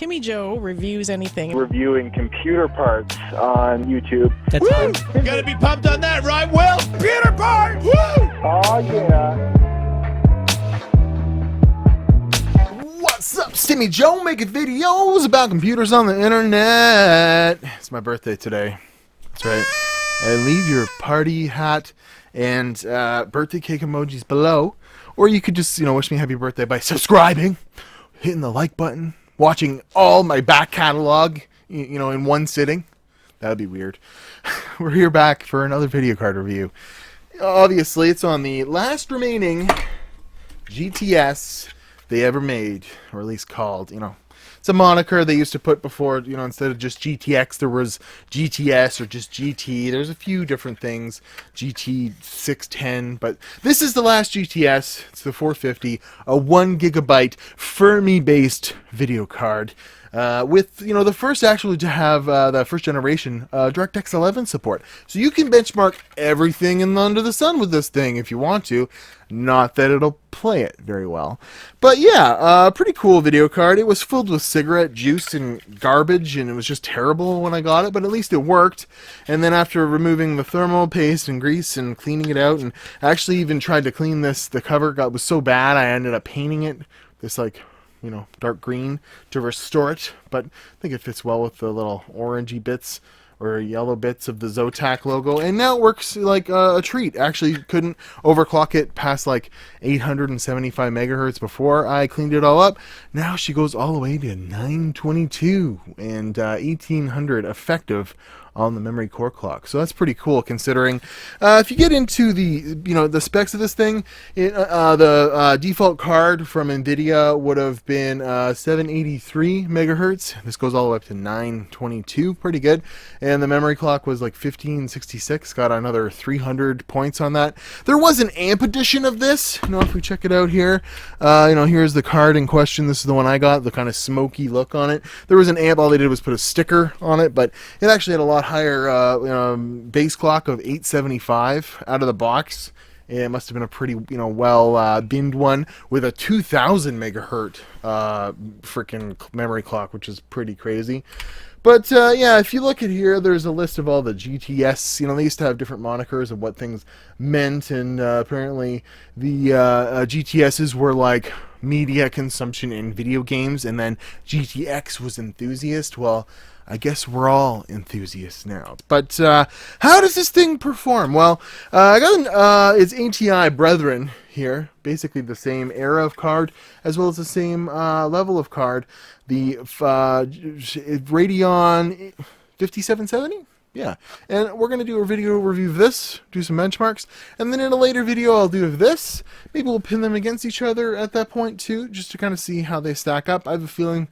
Timmy Joe reviews anything. Reviewing computer parts on YouTube. That's fun. Gotta be pumped on that, right, Will? Computer parts! Woo! Oh yeah. What's up, Timmy Joe, making videos about computers on the internet. It's my birthday today. That's right. And leave your party hat and birthday cake emojis below. Or you could just, wish me happy birthday by subscribing, hitting the like button, watching all my back catalog, in one sitting. That'd be weird. We're here back for another video card review. Obviously, it's on the last remaining GTS they ever made, or at least called, It's a moniker they used to put before, instead of just GTX, there was GTS or just GT. There's a few different things, GT 610, but this is the last GTS. It's the 450, a 1 gigabyte Fermi-based video card. With, the first actually to have the first generation DirectX 11 support. So you can benchmark everything under the sun with this thing if you want to. Not that it'll play it very well. But yeah, pretty cool video card. It was filled with cigarette juice and garbage, and it was just terrible when I got it, but at least it worked. And then after removing the thermal paste and grease and cleaning it out, and I actually even tried to clean the cover was so bad I ended up painting it this dark green to restore it, but I think it fits well with the little orangey bits or yellow bits of the Zotac logo, and now it works like a treat. Actually couldn't overclock it past like 875 megahertz before I cleaned it all up. Now she goes all the way to 922 and 1800 effective on the memory core clock. So that's pretty cool considering if you get into the specs of this thing, the default card from Nvidia would have been 783 megahertz. This goes all the way up to 922, pretty good. And the memory clock was like 1566, got another 300 points on that. There was an amp edition of this, if we check it out here, here's the card in question. This is the one I got, the kind of smoky look on it. There was an amp, all they did was put a sticker on it, but it actually had a lot higher base clock of 875 out of the box. It must have been a pretty well binned one with a 2000 megahertz freaking memory clock, which is pretty crazy. But yeah, if you look at here, there's a list of all the GTS. They used to have different monikers of what things meant, and apparently the GTSs were like media consumption in video games, and then GTX was enthusiast. Well, I guess we're all enthusiasts now. But how does this thing perform? Well, I got its ATI brethren here, basically the same era of card as well as the same level of card. The Radeon 5770? Yeah. And we're going to do a video review of this, do some benchmarks, and then in a later video I'll do of this. Maybe we'll pin them against each other at that point too, just to kind of see how they stack up. I have a feeling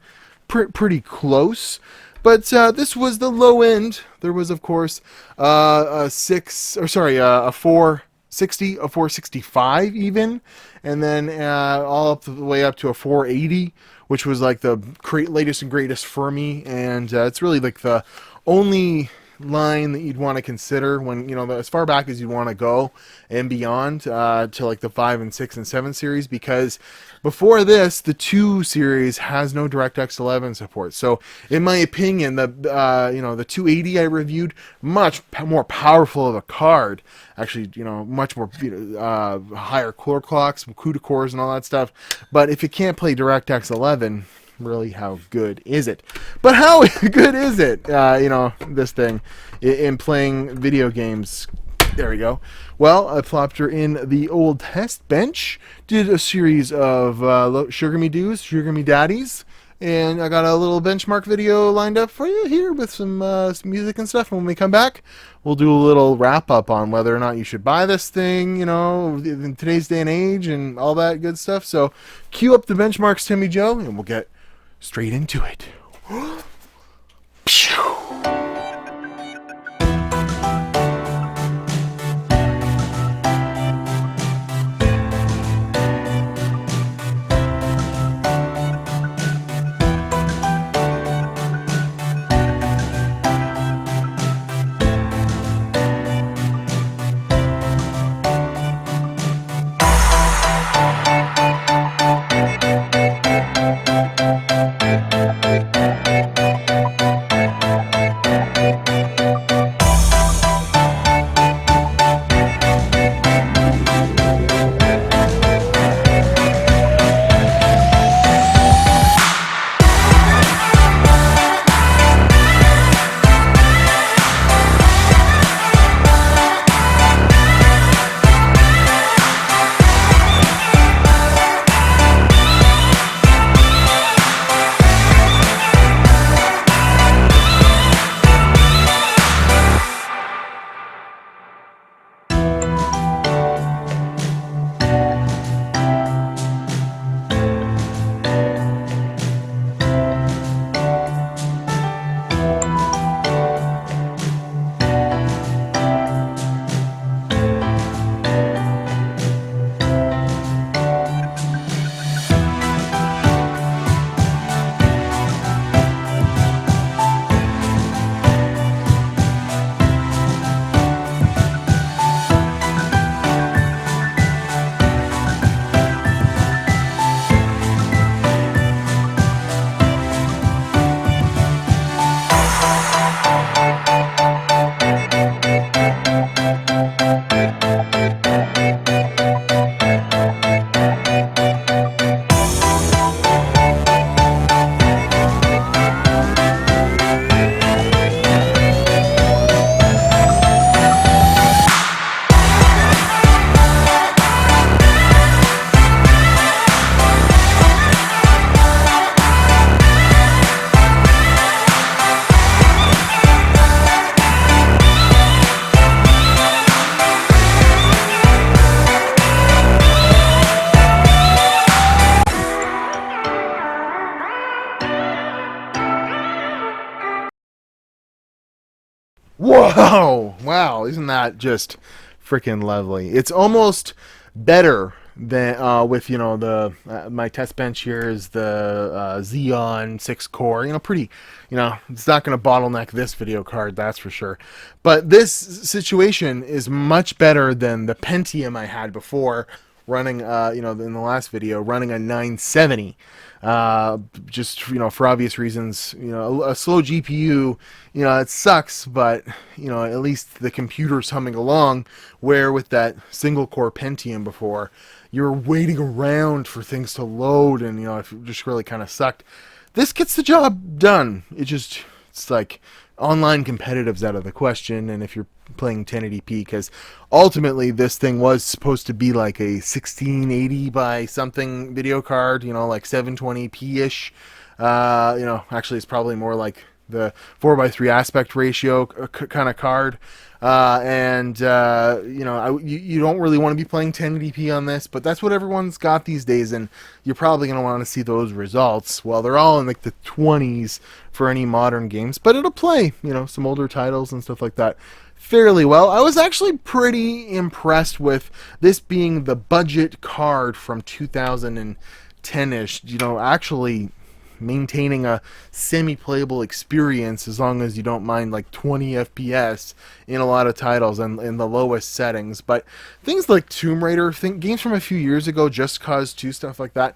pretty close. But this was the low end. There was, of course, a 460, a 465 even, and then all up the way up to a 480, which was like the latest and greatest Fermi, and it's really like the only line that you'd want to consider when, as far back as you want to go and beyond to like the 5 and 6 and 7 series, because before this, the 2 series has no DirectX 11 support. So in my opinion, the 280 I reviewed, much more powerful of a card, actually, much more higher core clocks, CUDA cores and all that stuff. But if it can't play DirectX 11, really, how good is it? But how good is it, this thing, in playing video games? There we go. Well, I plopped her in the old test bench, did a series of Sugar Me Doos, Sugar Me Daddies, and I got a little benchmark video lined up for you here with some music and stuff. And when we come back, we'll do a little wrap-up on whether or not you should buy this thing, in today's day and age and all that good stuff. So cue up the benchmarks, Timmy Joe, and we'll get straight into it. Whoa! Wow, isn't that just freaking lovely? It's almost better than with the my test bench here is the Xeon 6 core. Pretty. It's not going to bottleneck this video card, that's for sure. But this situation is much better than the Pentium I had before, running in the last video, running a 970. Just for obvious reasons. A slow GPU, it sucks, but at least the computer's humming along, where with that single core Pentium before, you're waiting around for things to load, and it just really kind of sucked. This gets the job done. It's like online competitive's out of the question, and if you're playing 1080p, because ultimately this thing was supposed to be like a 1680 by something video card, like 720p-ish. Actually it's probably more like the 4:3 aspect ratio kind of card. You don't really want to be playing 1080p on this, but that's what everyone's got these days, and you're probably going to want to see those results. Well, they're all in like the 20s for any modern games, but it'll play, some older titles and stuff like that fairly well. I was actually pretty impressed with this being the budget card from 2010-ish, actually maintaining a semi-playable experience as long as you don't mind like 20 FPS in a lot of titles and in the lowest settings. But things like Tomb Raider, games from a few years ago, Just Cause 2, stuff like that,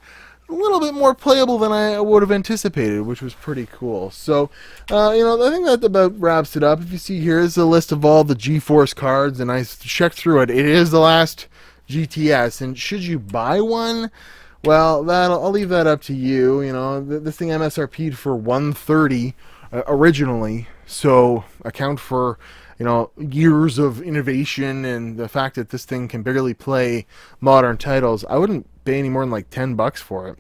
a little bit more playable than I would have anticipated, which was pretty cool. So, I think that about wraps it up. If you see, here is a list of all the Geforce cards, and I checked through it. It is the last GTS, and should you buy one? Well, I'll leave that up to you. This thing MSRP'd for $130 originally, so account for years of innovation and the fact that this thing can barely play modern titles. I wouldn't pay any more than like $10 for it,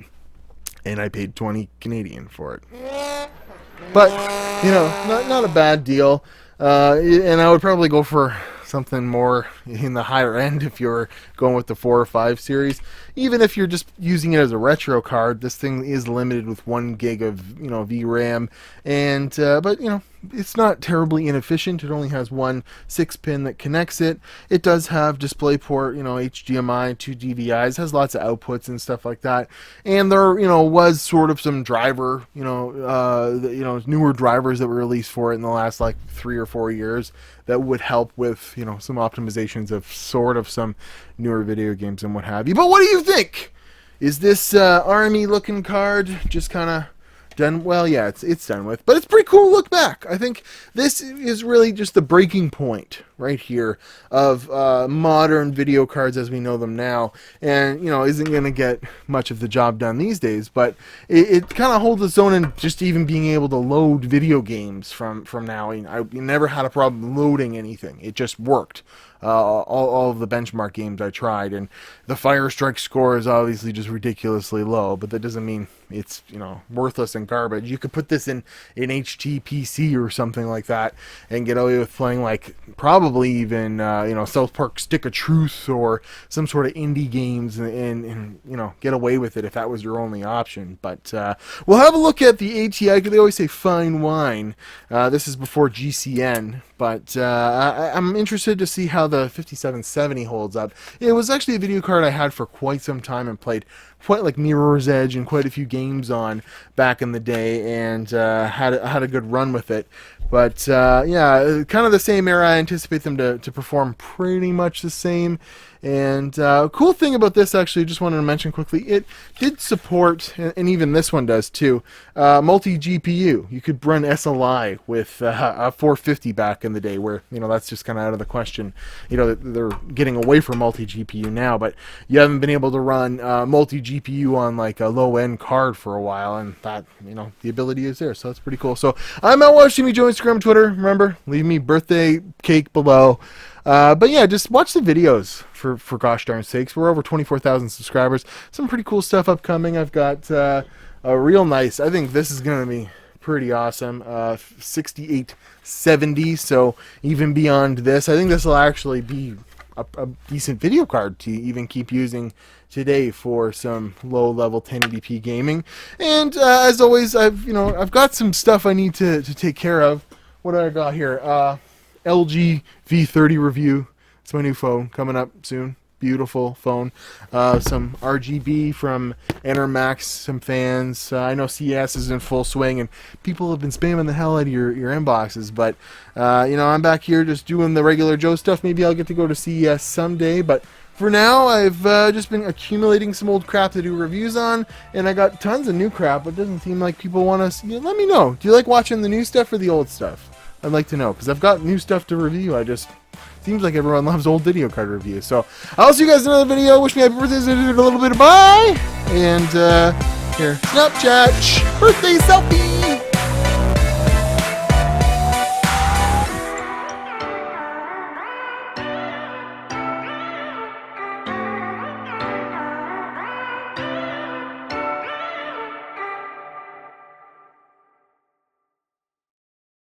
and I paid 20 Canadian for it. But not a bad deal. And I would probably go for something more in the higher end if you're going with the 4 or 5 series. Even if you're just using it as a retro card, this thing is limited with 1 gig of VRAM, and but it's not terribly inefficient. It only has one 6-pin that connects it. It does have DisplayPort, HDMI, 2 DVIs, has lots of outputs and stuff like that. And there, was sort of some driver, newer drivers that were released for it in the last like 3 or 4 years that would help with, some optimizations of sort of some newer video games and what have you. But what do you think? Is this army looking card just kind of done? Well, yeah, it's done with, but it's pretty cool to look back. I think this is really just the breaking point right here of modern video cards as we know them now, and isn't going to get much of the job done these days, but it kind of holds its own in just even being able to load video games from now. I never had a problem loading anything. It just worked. All of the benchmark games I tried, and the Fire Strike score is obviously just ridiculously low, but that doesn't mean it's worthless and garbage. You could put this in an HTPC or something like that and get away with playing like probably even South Park Stick of Truth or some sort of indie games and get away with it if that was your only option. But we'll have a look at the ATI. They always say fine wine. This is before GCN, but I'm interested to see how the 5770 holds up. It was actually a video card I had for quite some time and played quite like Mirror's Edge and quite a few games on back in the day, and had a good run with it. But yeah, kind of the same era. I anticipate them to perform pretty much the same. And cool thing about this, actually, just wanted to mention quickly, it did support, and even this one does too, multi-GPU. You could run SLI with a 450 back in the day, where that's just kind of out of the question. They're getting away from multi-GPU now, but you haven't been able to run multi-GPU on like a low-end card for a while, and that the ability is there, so that's pretty cool. So I'm at Watch Timmy Joe, Instagram, Twitter. Remember, leave me birthday cake below. But yeah, just watch the videos for gosh darn sakes. We're over 24,000 subscribers. Some pretty cool stuff upcoming. I've got a real nice, I think this is going to be pretty awesome, 6870, so even beyond this, I think this will actually be a decent video card to even keep using today for some low-level 1080p gaming. And as always, I've got some stuff I need to take care of. What do I got here? LG V30 review. It's my new phone coming up soon. Beautiful phone. Some RGB from Enermax, some fans. I know CES is in full swing, and people have been spamming the hell out of your inboxes. But you know, I'm back here just doing the regular Joe stuff. Maybe I'll get to go to CES someday. But for now, I've just been accumulating some old crap to do reviews on, and I got tons of new crap. But it doesn't seem like people want to. You know, let me know. Do you like watching the new stuff or the old stuff? I'd like to know, because I've got new stuff to review. Seems like everyone loves old video card reviews. So I'll see you guys in another video. Wish me happy birthdays in a little bit of bye. And here, Snapchat birthday selfie.